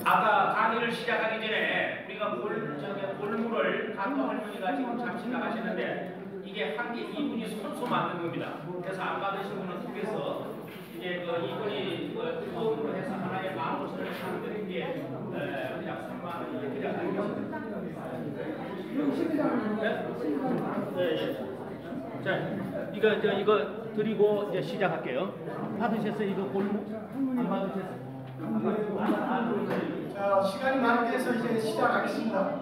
아까 강의를 시작하기 전에 우리가 볼물을 강도 할머니가 지금 잠시 나가셨는데 이게 한 개 이분이 손수 만든 겁니다. 그래서 안 받으신 분은 통해서 이제 이분이 뜨거움으로 해서 하나에 15,000원을 사는 게 약 3만 원 이렇게 되겠습니다. 자, 이거 드리고 이제 시작할게요. 받으셨어요? 이거 볼물? 안 받으셨어요? 자, 시간이 많이 돼서 이제 시작하겠습니다.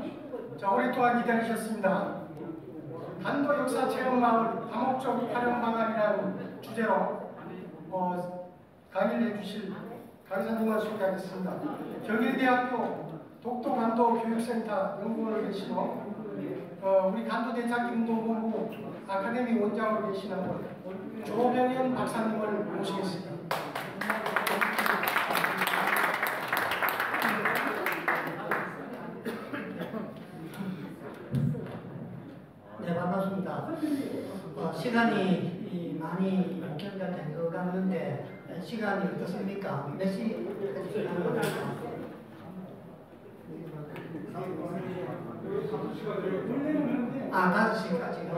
자, 오랫동안 기다리셨습니다. 간도 역사 체험마을 다목적 활용 방안이라는 주제로 강의를 해주실 강사님을 소개하겠습니다. 경희대학교 독도간도 교육센터 연구원으로 계시고 우리 간도대책 운동본부 아카데미 원장으로 계시는 조병현 박사님을 모시겠습니다. 네, 반갑습니다. 시간이 많이 경과가 된 것 같는데 시간이 어떻습니까? 몇 시까지 하는 겁니까? 아, 5시까지요?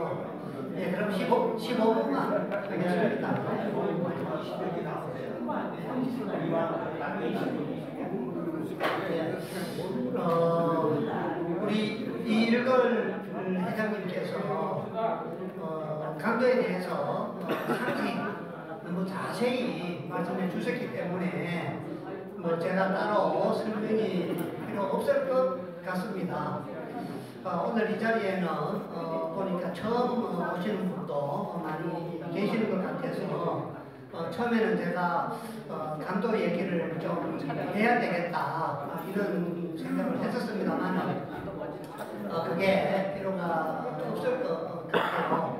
네, 그럼 15분만 하겠습니다. 네, 우리 이일걸 회장님께서 강도에 대해서 상세히 너무 자세히 말씀해 주셨기 때문에 제가 따로 설명이 필요 없을 것 같습니다. 오늘 이 자리에는 보니까 처음 오시는 분도 많이 계시는 것 같아서 처음에는 제가 강도 얘기를 좀 해야 되겠다 이런 생각을 했었습니다만 그게 필요가 없을 것 같아요.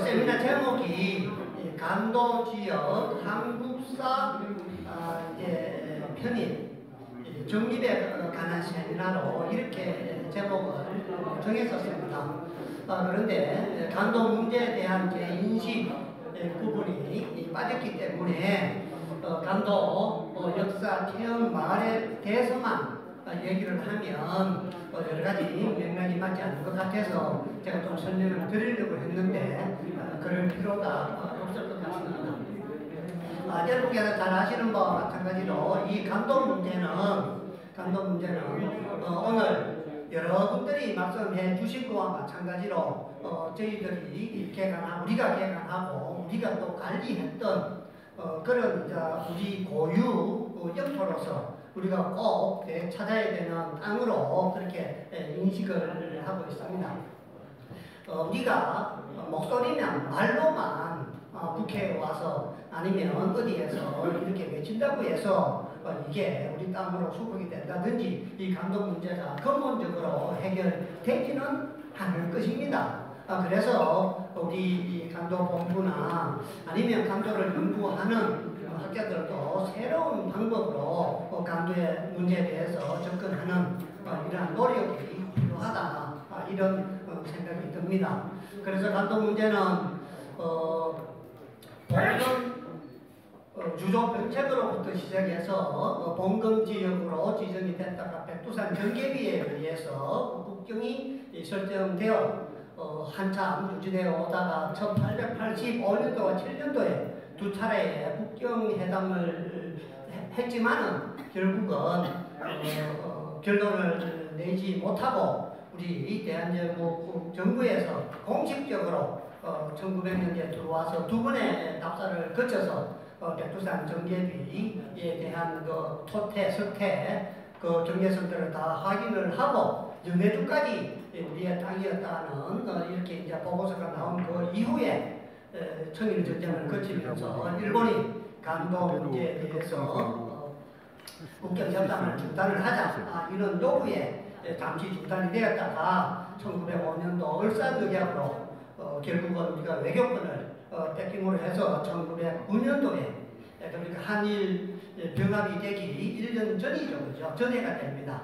세미나 제목이 강도 지역 한국사 이제 편입 정립에 관한 세미나로 이렇게 제목을 정했었습니다. 그런데 강도 문제에 대한 인식 부분이 빠졌기 때문에 강도 역사 체험 마을에 대해서만 얘기를 하면 여러 가지 맥락이 맞지 않는 것 같아서 제가 좀 설명을 드리려고 했는데 그럴 필요가 없을 것 같습니다. 여러분께서 잘 아시는 바와 마찬가지로 이 강도 문제는 오늘 여러분들이 말씀해 주신 것과 마찬가지로 저희들이 우리가 개관하고 우리가 또 관리했던 그런 우리 고유 영토로서 우리가 꼭 찾아야 되는 땅으로 그렇게 인식을 하고 있습니다. 우리가 목소리면 말로만 국회에 와서 아니면 어디에서 이렇게 외친다고 해서 이게 우리 땅으로 수복이 된다든지 이 강도 문제가 근본적으로 해결되지는 않을 것입니다. 그래서 우리 이 강도 본부나 아니면 강도를 연구하는 학자들도 새로운 방법으로 강도의 문제에 대해서 접근하는 이러한 노력이 필요하다 이런 생각이 듭니다. 그래서 강도 문제는 주조 정책으로부터 시작해서 봉건지역으로 지정이 됐다가 백두산 전개비에 의해서 국경이 설정되어 한참 유지되어 오다가 1885년도와 7년도에 두 차례 국경회담을 했지만은 결국은 결론을 내지 못하고 우리 대한민국 정부에서 공식적으로 1900년대에 들어와서 두 번의 답사를 거쳐서 백두산 정개비에 대한 토태, 석태 경계선들을 다 확인을 하고 연해주까지 우리의 땅이었다는 이렇게 이제 보고서가 나온 그 이후에 청일 전쟁을 거치면서 일본이 강도 문제에 대해서 국경협상을 중단을 하자 이런 요구에 잠시 중단이 되었다가 1905년도 을사늑약으로 결국은 우리가 외교권을 뺏김으로 해서 1909년도에 그러니까 한일 병합이 되기 1년 전이죠. 그죠? 전해가 됩니다.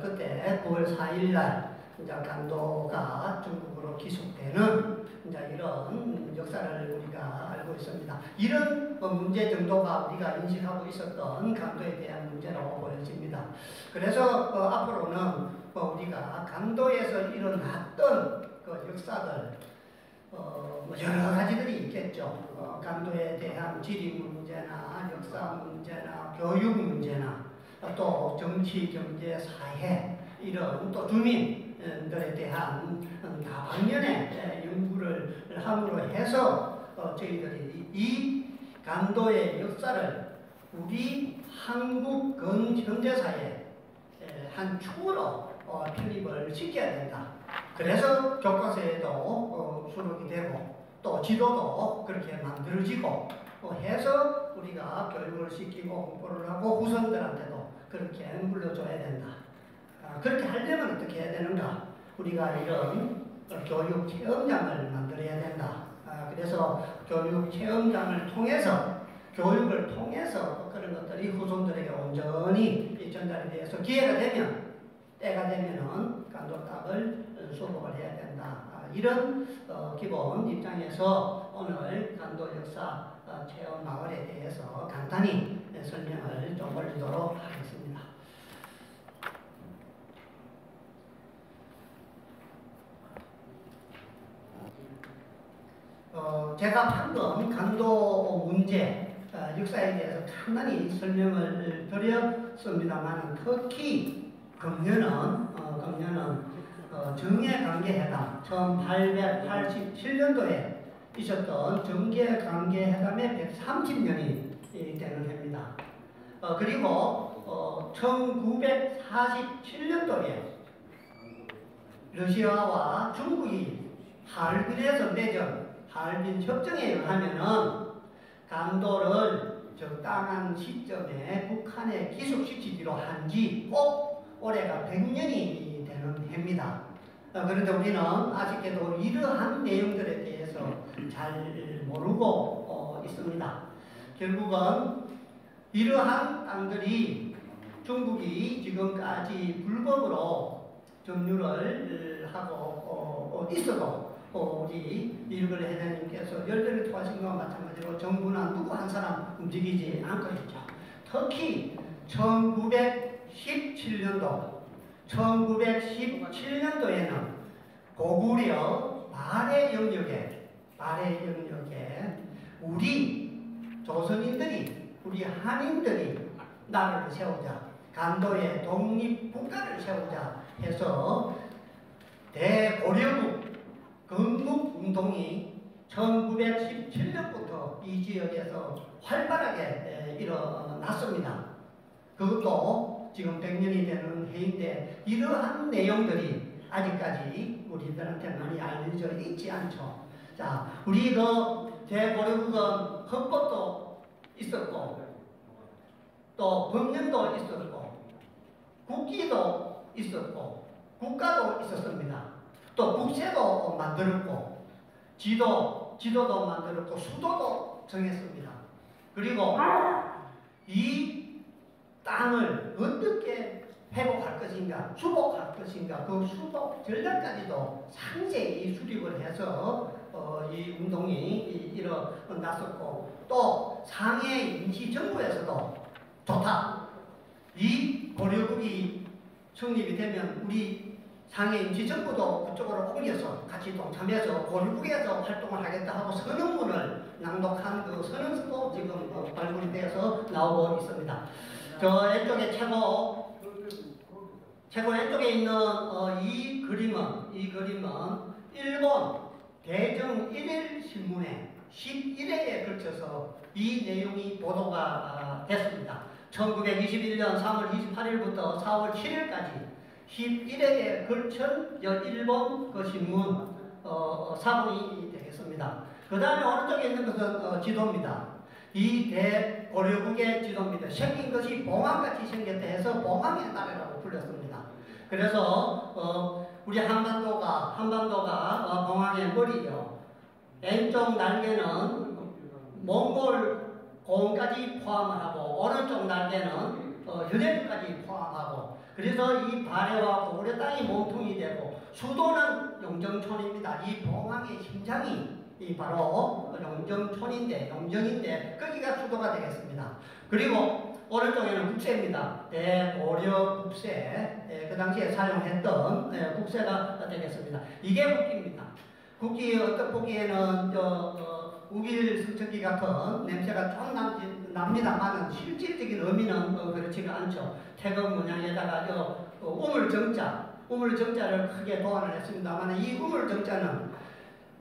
그때 9월 4일 날 이제 강도가 중국으로 기속되는 이제 이런 역사를 우리가 알고 있습니다. 이런 문제 정도가 우리가 인식하고 있었던 강도에 대한 문제로 보여집니다. 그래서 앞으로는 우리가 강도에서 일어났던 그 역사들 여러 가지들이 있겠죠. 강도에 대한 지리 문제나 역사 문제나 교육 문제나 또 정치, 경제, 사회 이런 또 주민들에 대한 다방면의 연구를 함으로 해서 저희들이 이 강도의 역사를 우리 한국 근현대사의 한 축으로 편입을 시켜야 된다. 그래서 교과서에도 수록이 되고 또 지도도 그렇게 만들어지고 해서 우리가 교육을 시키고 공부를 하고 후손들한테도 그렇게 물려줘야 된다. 그렇게 하려면 어떻게 해야 되는가? 우리가 이런 교육 체험장을 만들어야 된다. 그래서 교육 체험장을 통해서 교육을 통해서 그런 것들이 후손들에게 온전히 전달이 되어서 기회가 되면 때가 되면은 강도탑을 수복을 해야 된다. 이런 기본 입장에서 오늘 강도 역사 체험 마을에 대해서 간단히 설명을 좀 올리도록 하겠습니다. 제가 방금 강도 문제 역사에 대해서 간단히 설명을 드렸습니다만 특히 금년은 정예관계회담 1887년도에 있었던 정예관계회담의 130년이 되는 해입니다. 그리고 1947년도에 러시아와 중국이 하얼빈에서 맺은 하얼빈 협정에 의하면은 강도를 적당한 시점에 북한에 기속시키기로 한 지 꼭 올해가 100년이 되는 해입니다. 그런데 우리는 아쉽게도 이러한 내용들에 대해서 잘 모르고 있습니다. 결국은 이러한 땅들이 중국이 지금까지 불법으로 점유를 하고 있어도 우리 일글 회장님께서 열변을 토하신 것과 마찬가지로 정부나 누구 한 사람 움직이지 않고 있죠. 특히 1917년도에는 고구려 발해 영역에 우리 조선인들이 우리 한인들이 나라를 세우자 강도의 독립국가를 세우자 해서 대고려국 건국운동이 1917년부터 이 지역에서 활발하게 일어났습니다. 그것도 지금 100년이 되는 해인데 이러한 내용들이 아직까지 우리들한테 많이 알려져 있지 않죠. 자, 우리 대고려국은 헌법도 있었고 또 법령도 있었고 국기도 있었고 국가도 있었습니다. 또 국세도 만들었고 지도도 만들었고 수도도 정했습니다. 그리고 이 땅을 어떻게 회복할 것인가 수복할 것인가 그 수복 전략까지도 상세히 수립을 해서 이 운동이 일어났었고 또 상해 임시정부에서도 좋다. 이 고려국이 성립이 되면 우리 상해 임시정부도 그쪽으로 옮겨서 같이 동참해서 고려국에서 활동을 하겠다 하고 선언문을 낭독한 그 선언서도 지금 발굴돼서 나오고 있습니다. 저 왼쪽에 최고 왼쪽에 있는 이 그림은 일본 대정 1일 신문에 11회에 걸쳐서 이 내용이 보도가 됐습니다. 1921년 3월 28일부터 4월 7일까지 11회에 걸친 일본 그 신문 사본이 되겠습니다. 그 다음에 오른쪽에 있는 것은 지도입니다. 이 대고려국의 지도입니다. 생긴 것이 봉황같이 생겼다 해서 봉황의 나라라고 불렸습니다. 그래서 우리 한반도가 봉황의 머리요. 왼쪽 날개는 몽골 고원까지 포함을 하고 오른쪽 날개는 여대까지 포함하고 그래서 이 발해와 고구려 땅이 몸통이 되고 수도는 용정촌입니다. 이 봉황의 심장이 이 바로 용정촌인데 용정인데 거기가 수도가 되겠습니다. 그리고 오른쪽에는 국세입니다. 대고려 국세, 그 당시에 사용했던 국세가 되겠습니다. 이게 국기입니다. 국기 어떻게 보기에는 우길 승천기 같은 냄새가 좀 납니다만 실질적인 의미는 그렇지가 않죠. 태극 문양에다가 우물정자를 크게 도안을 했습니다만 이 우물정자는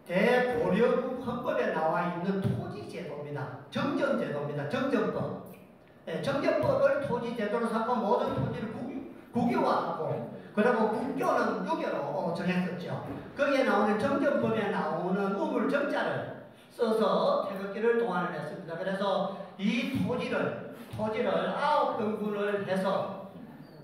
대고려국 헌법에 나와 있는 토지제도입니다. 정전제도입니다. 정전법. 정전법을 토지제도로 삼고 모든 토지를 국유화하고 그리고 국교는 유교로 정했었죠. 거기에 나오는 정전법에 나오는 우물정자를 써서 태극기를 도안을 했습니다. 그래서 이 토지를 9등분을 해서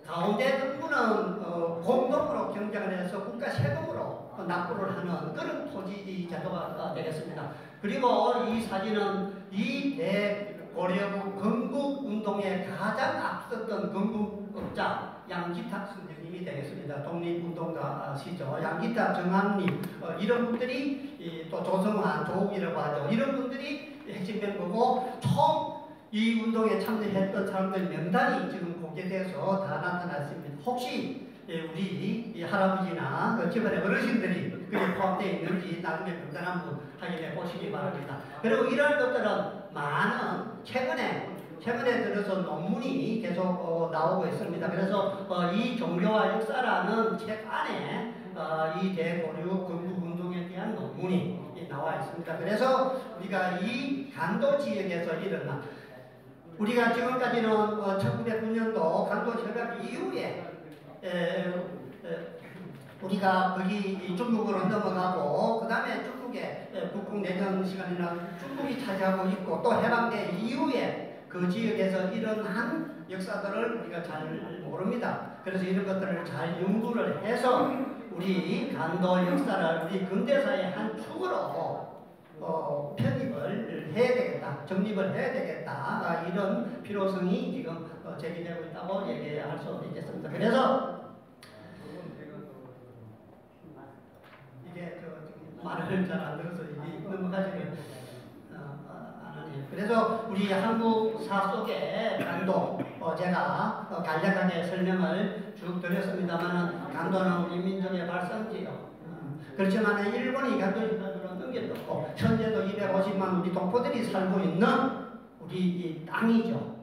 가운데 등분은 공동으로 경쟁을 해서 국가 세금으로 납부를 하는 그런 토지 제도가 되겠습니다. 그리고 이 사진은 이 대고려국 건국운동에 가장 앞섰던 건국업자 양기탁 선생님이 되겠습니다. 독립운동가시죠. 양기탁, 정한님 이런 분들이 또 조성환, 조욱이라고 하죠. 이런 분들이 핵심 멤버고 총 이 운동에 참여했던 사람들 명단이 지금 공개돼서 다 나타났습니다. 혹시 우리 할아버지나 집안의 어르신들이 거기에 포함되어 있는지 나중에 명단 한번 확인해 보시기 바랍니다. 그리고 이런 것들은 많은 최근에 들어서 논문이 계속 나오고 있습니다. 그래서 이 종교와 역사라는 책 안에 이 대고려 건국운동에 대한 논문이 나와 있습니다. 그래서 우리가 이 간도 지역에서 일어난 우리가 지금까지는 1909년도 간도 협약 이후에 우리가 거기 중국으로 넘어가고 그 다음에 중국의 국국 내전 시간이나 중국이 차지하고 있고 또 해방된 이후에 그 지역에서 일어난 역사들을 우리가 잘 모릅니다. 그래서 이런 것들을 잘 연구를 해서 우리 간도 역사를 우리 근대사의 한 축으로 편입을 해야 되겠다, 정립을 해야 되겠다, 이런 필요성이 지금 제기되고 있다고 얘기할 수 있겠습니다. 그래서 이게 말을 잘 안 들어서 이게 넘어가지를 안 하네요. 그래서 우리 한국사 속의 간도 제가 간략하게 설명을 쭉 드렸습니다만 간도는 우리 민족의 발성지요. 그렇지만 일본이 간도 시간으로 넘겨졌고 현재도 250만 우리 동포들이 살고 있는 우리 이 땅이죠.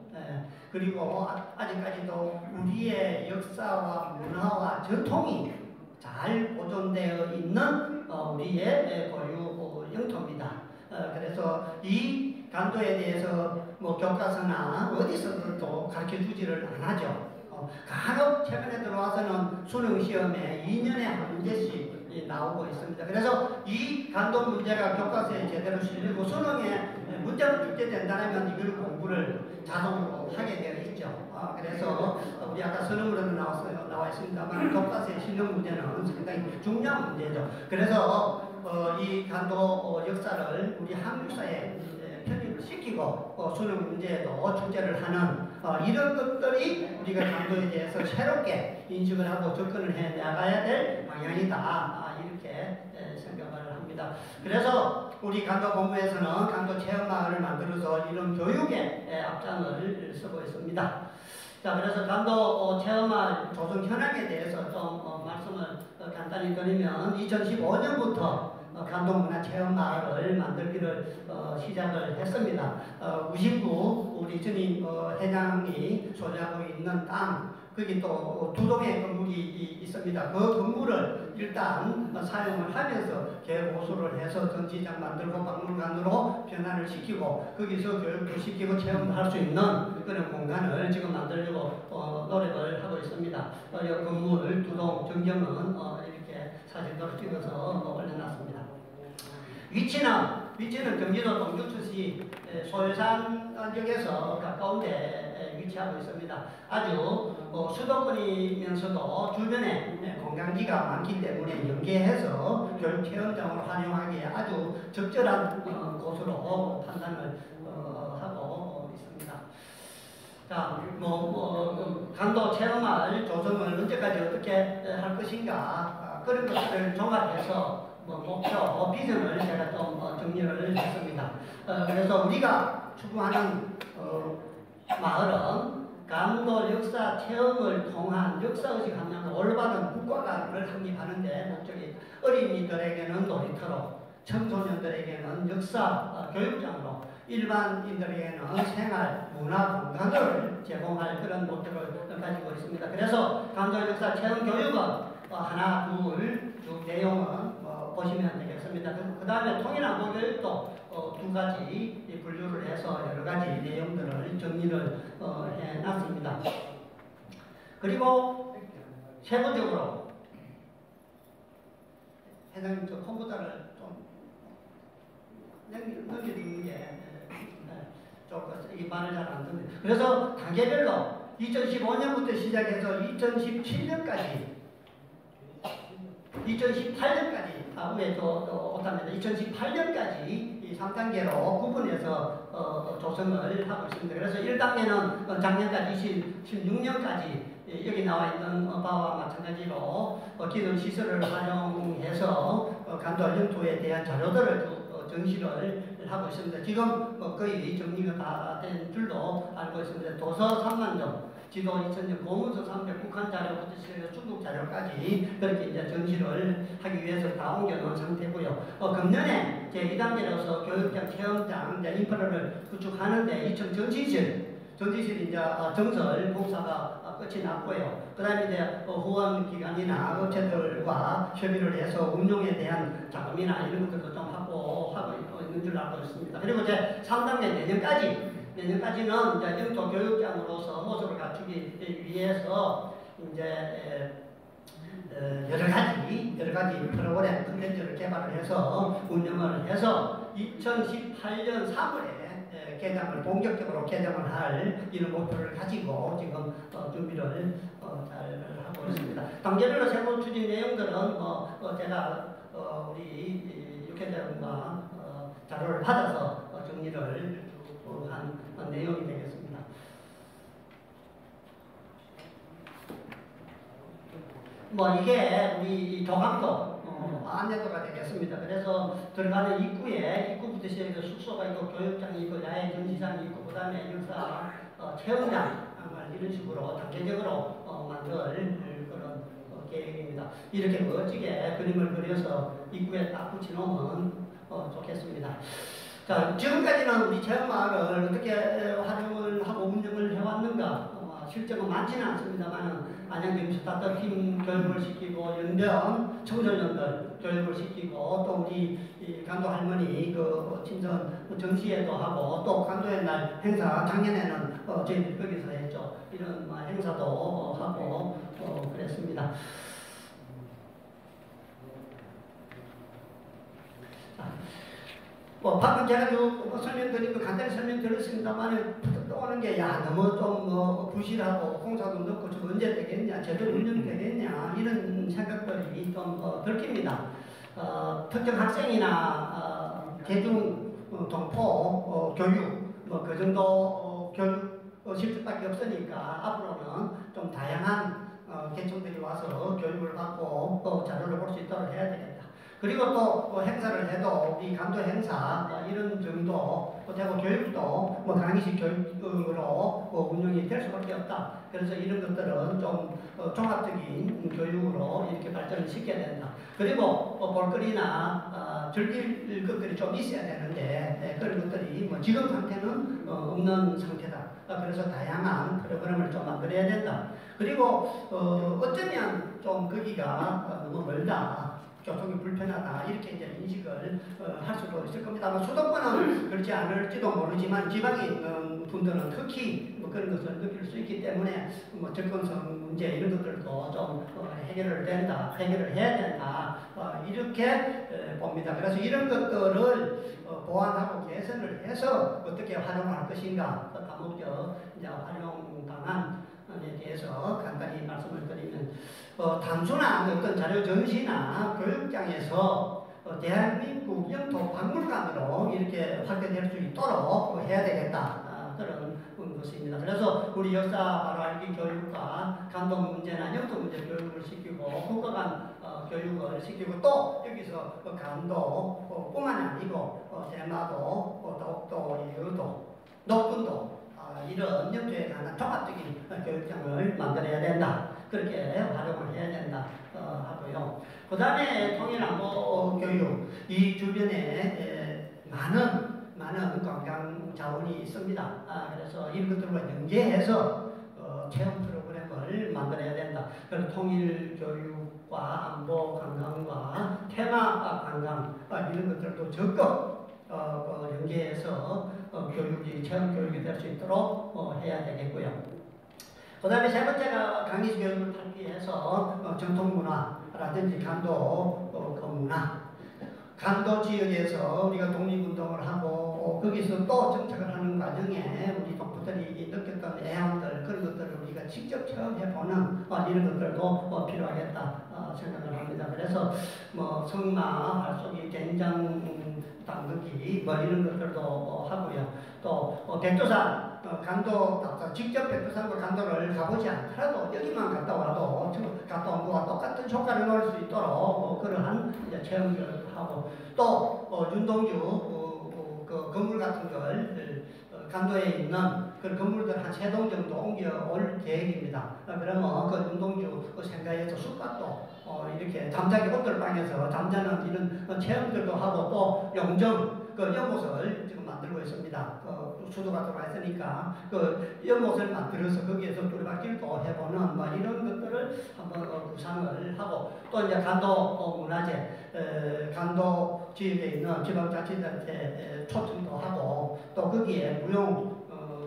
그리고 아직까지도 우리의 역사와 문화와 전통이 잘 보존되어 있는 우리의 고유 영토입니다. 그래서 이 간도에 대해서 뭐 교과서나 어디서도 가르쳐주지를 안 하죠. 간혹 최근에 들어와서는 수능시험에 2년에 한 문제씩 나오고 있습니다. 그래서 이 간도 문제가 교과서에 제대로 실리고 수능에 문제가 출제된다면 이걸 공부를 자동으로 하게 되어 있죠. 그래서 우리 아까 선언으로도 나와 있습니다만 교과서에 실는 문제는 상당히 중요한 문제죠. 그래서 이 간도 역사를 우리 한국사에 편입을 시키고 수능 문제에도 출제를 하는 이런 것들이 우리가 간도에 대해서 새롭게 인식을 하고 접근을 해 나가야 될 방향이다, 이렇게 생각을 합니다. 그래서 우리 간도 본부에서는 간도 체험마을을 만들어서 이런 교육에 앞장을 서고 있습니다. 자, 그래서 간도 체험마을 조성 현황에 대해서 좀 말씀을 간단히 드리면 2015년부터 간도문화체험마을을 만들기를 시작을 했습니다. 우신구 우리 전임 회장이 소유하고 있는 땅, 거기 또 두 동의 건물이 있습니다. 그 건물을 일단 사용을 하면서 개보수를 해서 전시장 만들고 박물관으로 변화를 시키고 거기서 교육도 시키고 체험도 할 수 있는 그런 공간을 지금 만들려고 노력을 하고 있습니다. 이 건물 두 동 전경은 이렇게 사진으로 찍어서 올려놨습니다. 위치는 경기도 동두천시 소유산역에서 가까운 데 위치하고 있습니다. 아주 수도권이면서도 주변에 관광지가 많기 때문에 연계해서 교육 체험장으로 활용하기에 아주 적절한 곳으로 판단을 하고 있습니다. 자, 강도 체험할 조정을 언제까지 어떻게 할 것인가 그런 것들을 종합해서 목표, 비전을 제가 좀 정리를 했습니다. 그래서 우리가 추구하는 마을은 강도 역사 체험을 통한 역사의식 함량과 올바른 국가관을 확립하는 데 목적이 어린이들에게는 놀이터로, 청소년들에게는 역사 교육장으로, 일반인들에게는 생활 문화 공간을 제공할 그런 목적을 가지고 있습니다. 그래서 강도 역사 체험 교육은 하나, 둘 쭉 내용은 보시면 되겠습니다. 그 다음에 통일한 고교육도 두 가지 분류를 해서 여러 가지 내용들을 정리를 해놨습니다. 그리고 세부적으로 회장님 저 컴퓨터를 좀 넘겨주는 게 좋을 것 같아요. 이게 말을 잘 안 듣는데. 그래서 단계별로 2015년부터 시작해서 2017년까지 2018년까지 못합니다. 2018년까지 이 3단계로 구분해서 조성을 하고 있습니다. 그래서 1단계는 작년까지 16년까지 여기 나와 있는 바와 마찬가지로 기존 시설을 활용해서 간도 영토에 대한 자료들을 전시를 하고 있습니다. 지금 거의 정리가 다 된 줄로 알고 있습니다. 도서 3만 점, 지도 2000점, 고문서 300, 북한 자료부터 시작해서 중국 자료까지 그렇게 이제 전시를 하기 위해서 다 옮겨놓은 상태고요. 금년에 제 2단계로서 교육장, 체험장, 이제 인프라를 구축하는데 2층 전시실 이제 정설 공사가 끝이 났고요. 그 다음에 이제 후원 기관이나 업체들과 협의를 해서 운용에 대한 자금이나 이런 것들도 좀 하고 있는 줄 알고 있습니다. 그리고 이제 3단계 내년까지는 이제 영토 교육장으로서 모습을 갖추기 위해서 이제 여러 가지 프로그램 콘텐츠를 개발을 해서 운영을 해서 2018년 3월에 개장을 본격적으로 개장을 할 이런 목표를 가지고 지금 준비를 잘 하고 있습니다. 단계별로 세부 추진 내용들은 제가 우리 육회장과 자료를 받아서 정리를 한 내용이 되겠습니다. 이게 우리 교감도 안내도가 되겠습니다. 그래서 들어가는 입구부터 시작해서 숙소가 있고 교육장이 있고 야외 전시장이 있고 그 다음에 역사 체험장 이런 식으로 단계적으로 만들 그런 계획입니다. 이렇게 멋지게 그림을 그려서 입구에 딱 붙여놓으면 좋겠습니다. 자, 지금까지는 우리 체험마을을 어떻게 활용을 하고 운영을 해왔는가 실적은 많지는 않습니다만 안양김 스타트업팀 교육을 시키고 연변 청소년들 교육을 시키고 또 우리 강도 할머니 그 친선 전시회도 하고 또 강도의 날 행사 작년에는 저희들이 거기서 했죠. 이런 행사도 하고 그랬습니다. 방금 제가 설명드린 거 간단히 설명드렸습니다만 떠오는 게 너무 좀 부실하고 공사도 넣고 좀 언제 되겠냐 제대로 운영되겠냐 이런 생각들이 좀 들킵니다. 특정 학생이나 대중 동포 교육 그 정도 교육 실습밖에 없으니까 앞으로는 좀 다양한 계층들이 와서 교육을 받고 자료를 볼 수 있도록 해야 되겠다. 그리고 또 행사를 해도 이 강도 행사 이런 정도 되고 교육도 강의식 교육으로 운영이 될 수밖에 없다. 그래서 이런 것들은 좀 종합적인 교육으로 이렇게 발전을 시켜야 된다. 그리고 볼거리나 즐길 것들이 좀 있어야 되는데 그런 것들이 지금 상태는 없는 상태다. 그래서 다양한 프로그램을 좀 만들어야 된다. 그리고 어쩌면 좀 거기가 너무 멀다. 교통이 불편하다 이렇게 이제 인식을 할 수도 있을 겁니다. 수도권은 그렇지 않을지도 모르지만 지방에 있는 분들은 특히 그런 것을 느낄 수 있기 때문에 접근성 문제 이런 것들도 좀 해결을 해야 된다 이렇게 봅니다. 그래서 이런 것들을 보완하고 개선을 해서 어떻게 활용할 것인가 다목적 이제 활용 방안에 대해서 간단히 말씀을 드리면 단순한 어떤 자료 전시나 교육장에서 대한민국 영토 박물관으로 이렇게 확대될 수 있도록 해야 되겠다. 그런 것입니다. 그래서 우리 역사 바로 알기 교육과 감독 문제나 영적 문제 교육을 시키고 국가 간 교육을 시키고 또 여기서 감독 뿐만이 아니고 대마도 독도 유도 녹군도 이런 영토에 관한 종합적인 교육장을 만들어야 된다. 그렇게 활용을 해야 된다 하고요. 그 다음에 통일안보 교육 이 주변에 많은 관광 자원이 있습니다. 그래서 이런 것들과 연계해서 체험 프로그램을 만들어야 된다. 그래서 통일 교육과 안보 관광과 테마 관광 이런 것들도 적극 연계해서 체험 교육이 될 수 있도록 해야 되겠고요. 그 다음에 세 번째가 강의 교육을 탈피해서 전통문화라든지 간도 문화 간도 지역에서 우리가 독립운동을 하고 거기서 또 정착을 하는 과정에 우리 동포들이 느꼈던 애환들 그런 것들을 우리가 직접 체험해보는 이런 것들도 필요하겠다 생각을 합니다. 그래서 뭐 성마, 발속이, 된장 담그기 이런 것들도 하고요. 또 백두산 간도 직접 백두산과 간도를 가보지 않더라도 여기만 갔다 와도 갔다 온 거와 똑같은 효과를 넣을 수 있도록 그러한 체험을 하고 또 윤동주 그 건물 같은 걸 간도에 있는 그 건물들 한 3동 정도 옮겨올 계획입니다. 그러면 그 윤동주 생가에서 숲밭도 이렇게 잠자기 옷들방에서 잠자는 이런 체험들도 하고 또 용정 그 연못을 지금 만들고 있습니다. 수도가 들어와 있으니까 그 연못을 만들어서 거기에서 두리박길도 해보는 이런 것들을 한번 구상을 하고 또 이제 간도 문화재 간도 지역에 있는 지방자치단체 초청도 하고 또 거기에 무용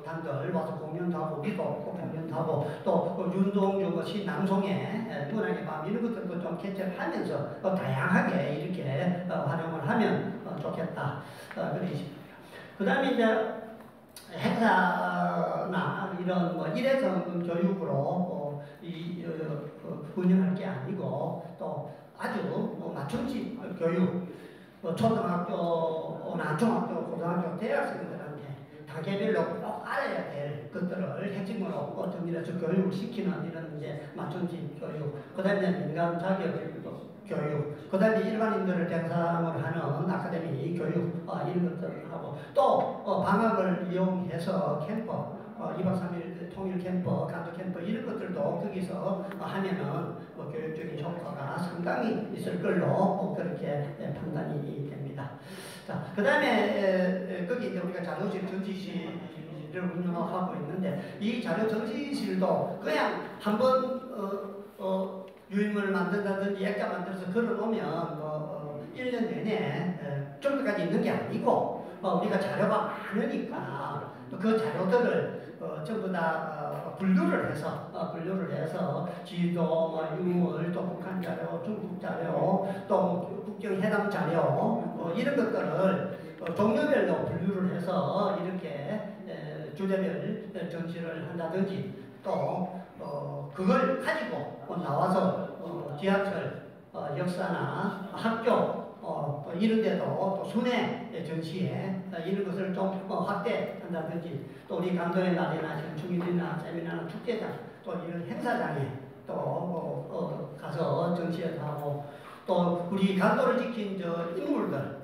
단들 와서 공연도 하고 우리도 공연도 하고 또 윤동주 신낭송의 문학의 밤 이런 것들도 좀 개최하면서 다양하게 이렇게 활용을 하면 좋겠다 그러십니다. 그 다음에 이제 행사나 이런 일회성 교육으로 운영할 게 아니고 또 아주 맞춤식 교육 초등학교나 중학교, 고등학교, 대학생들한테 단계별로 꼭 알아야 될 것들을 핵심으로 정리해서 교육을 시키는 이런 이제 맞춤식 교육, 그 다음에 민간 자격 교육, 그 다음에 일반인들을 대상으로 하는 아카데미 교육 이런 것들을 하고 또 방학을 이용해서 캠프 2박 3일 통일 캠프, 간도 캠프 이런 것들도 거기서 하면은 교육적인 효과가 상당히 있을 걸로 그렇게 판단이 됩니다. 자, 그 다음에 거기 이제 우리가 자료실 전시실을 운영하고 있는데 이 자료 전시실도 그냥 한번 유인물을 만든다든지 액자 만들어서 걸어놓으면 1년 내내 정도까지 있는 게 아니고 우리가 자료가 많으니까 그 자료들을 전부 다 분류를 해서 지도, 유물, 또 북한 자료, 중국 자료, 또 국경회담 자료 이런 것들을 종류별로 분류를 해서 이렇게 주제별 전시를 한다든지 또 그걸 가지고 나와서 지하철, 역사나 학교 이런 데도 또 순회 전시회 이런 것을 좀 확대한다든지 또 우리 간도의 날이나 중일이나 세미나나 축제장 또 이런 행사장에 또 가서 전시회도 하고 또 우리 간도를 지킨 인물들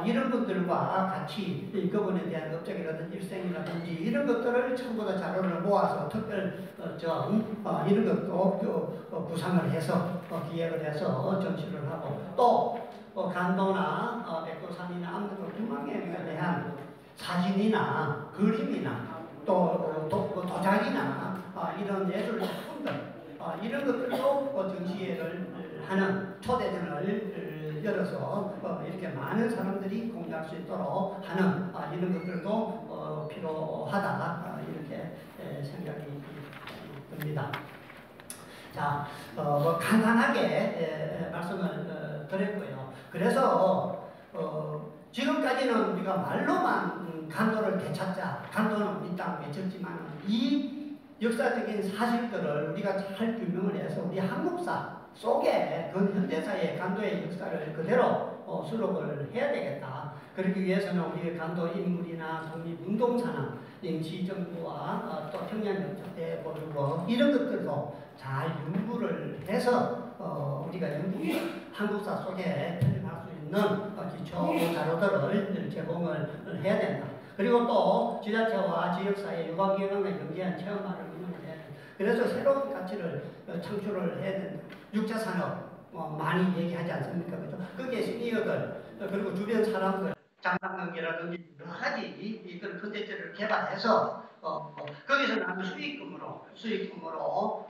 이런 분들과 같이 그분에 대한 업적이라든지 일생이라든지 이런 것들을 전부 다 자료를 모아서 특별전 이런 것도 구상을 해서 기획을 해서 전시를 하고 또 간도나 백두산이나 암덕 중앙에 대한 사진이나 그림이나 또 도자기나 이런 예술 작품들 이런 것들도 전시회를 하는 초대전을 열어서 이렇게 많은 사람들이 공유할 수 있도록 하는 이런 것들도 필요하다 이렇게 생각이 듭니다. 자, 간단하게 말씀을 드렸고요. 그래서 지금까지는 우리가 말로만 간도를 되찾자, 간도는 우리 땅 외쳤지만 이 역사적인 사실들을 우리가 잘 규명을 해서 우리 한국사 속에 그 현대사의 간도의 역사를 그대로 수록을 해야 되겠다. 그러기 위해서는 우리 간도 인물이나 독립운동사나 임시정부와 또 평양역사대 보류고 이런 것들도 잘 연구를 해서 우리가 한국사 속에 편입할 수 있는 기초 자료들을 제공을 해야 된다. 그리고 또 지자체와 지역사회 유관기관과 연계한 체험화를 운영해야 된다. 그래서 새로운 가치를 창출을 해야 된다. 육자산업 많이 얘기하지 않습니까? 그죠? 거기에 시니어들 그리고 주변 사람들 장난관계라든지 여러 가지 이런 컨텐츠를 개발해서 거기서 나는 수익금으로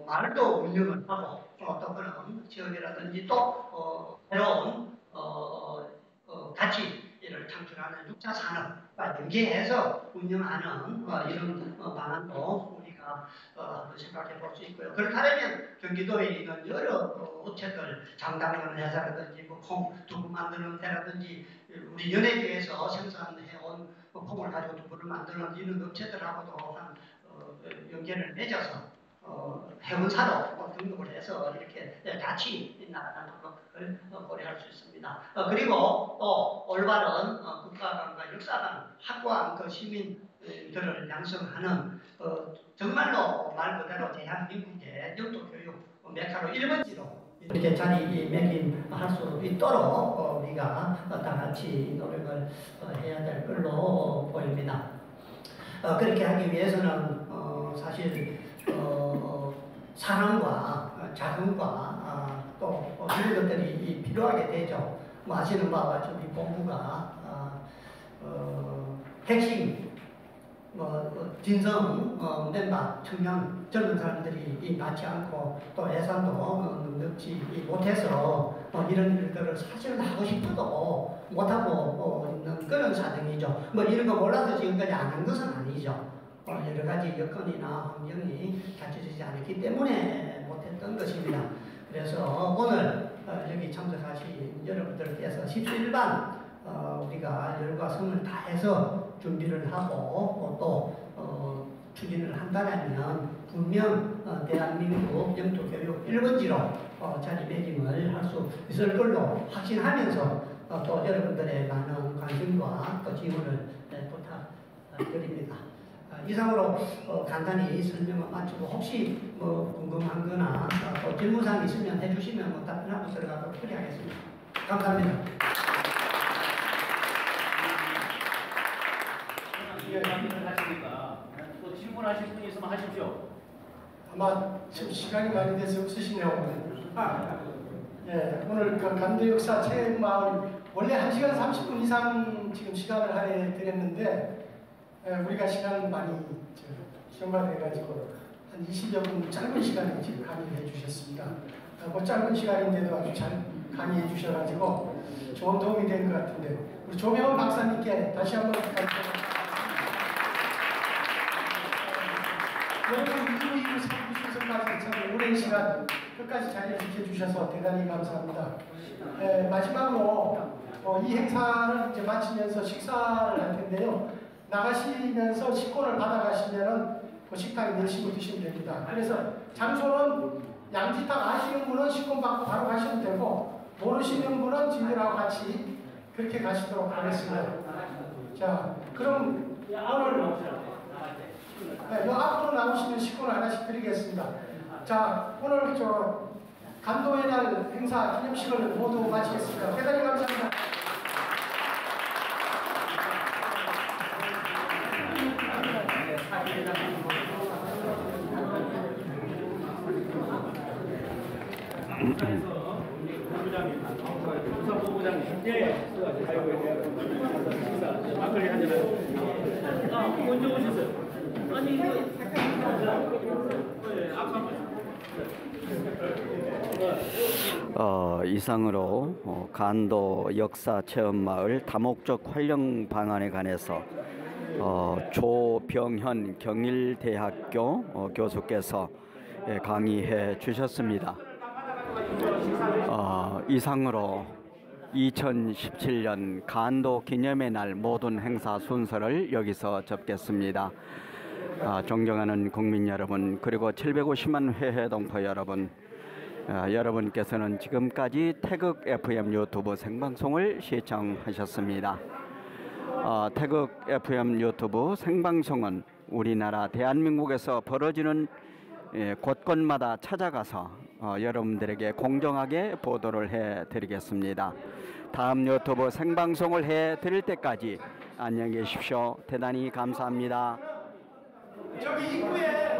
말도 운영을 하고 또 그런 지역이라든지 또 새로운 가치를 창출하는 육자 산업과 연계해서 운영하는 이런 방안도 우리가 한번 생각해 볼 수 있고요. 그렇다면 경기도에 있는 여러 업체들 장담하는 회사라든지 콩 두부 만드는 데라든지 우리 연예계에서 생산해온 콩을 가지고 두부를 만드는 이런 업체들하고도 한 연계를 맺어서 해운사로 등록을 해서 이렇게 같이 나아가는 것을 고려할 수 있습니다. 그리고 또 올바른 국가관과 역사관, 확고한 그 시민들을 양성하는 정말로 말 그대로 대한민국의 영토교육 메카로 1번지로 이렇게 자리매김할 수 있도록 우리가 다 같이 노력을 해야 될 걸로 보입니다. 그렇게 하기 위해서는 사실 사랑과 자금과 또 이런 것들이 필요하게 되죠. 뭐 아시는 바와 같이 우리 본부가 핵심 진성 멤버 청년 젊은 사람들이 많지 않고 또 예산도 넉넉지 못해서 이런 일들을 사실은 하고 싶어도 못하고 있는 그런 사정이죠. 뭐 이런 거 몰라서 지금까지 안 한 것은 아니죠. 여러 가지 여건이나 환경이 갖춰지지 않았기 때문에 못했던 것입니다. 그래서 오늘 여기 참석하신 여러분들께서 17반 우리가 열과 성을 다해서 준비를 하고 또 추진을 한다면 분명 대한민국 영토교육 1번지로 자리매김을 할 수 있을 걸로 확신하면서 또 여러분들의 많은 관심과 또 지원을 부탁드립니다. 이상으로 간단히 설명을 마치고 혹시 궁금한 거나 또 질문사항이 있으면 해주시면 답변하고 들어가도록 처리하겠습니다. 감사합니다. 말씀을 하시니까 또 질문하실 분이 있으면 하십시오. 아마 지금 시간이 많이 돼서 없으시네요. 예, 오늘 그 간도역사 체험마을 원래 1시간 30분 이상 지금 시간을 할애드렸는데 우리가 시간을 많이 시험화돼가지고 한 20여 분 짧은 시간에 지금 강의를 해주셨습니다. 그 짧은 시간인데도 아주 잘 강의해 주셔가지고 좋은 도움이 된 것 같은데요. 우리 조명원 박사님께 다시 한번 부탁드립니다. 여러분 유튜브 3부 순서까지 참 오랜 시간 끝까지 자리를 지켜주셔서 대단히 감사합니다. 마지막으로 이 행사를 이제 마치면서 식사를 할 텐데요. 나가시면서 식권을 받아가시면은 그 식당에 내시고 드시면 됩니다. 그래서 장소는 양지탕 아시는 분은 식권 받고 바로 가시면 되고 모르시는 분은 지들하고 같이 그렇게 가시도록 하겠습니다. 자, 그럼 오늘 요 앞으로 나오시면 식권을 하나씩 드리겠습니다. 자, 오늘 간도의 날 행사 기념식을 모두 마치겠습니다. 대단히 감사합니다. 막걸리 한 잔. 먼저 오셨어요. 아니 이상으로 간도 역사 체험마을 다목적 활용 방안에 관해서 조병현 경일대학교 교수께서 강의해 주셨습니다. 이상으로 2017년 간도 기념의 날 모든 행사 순서를 여기서 접겠습니다. 존경하는 국민 여러분, 그리고 750만 회회 동포 여러분, 여러분께서는 지금까지 태극 FM 유튜브 생방송을 시청하셨습니다. 태극 FM 유튜브 생방송은 우리나라 대한민국에서 벌어지는 곳곳마다 찾아가서 여러분들에게 공정하게 보도를 해드리겠습니다. 다음 유튜브 생방송을 해드릴 때까지 안녕히 계십시오. 대단히 감사합니다. 저기 입구에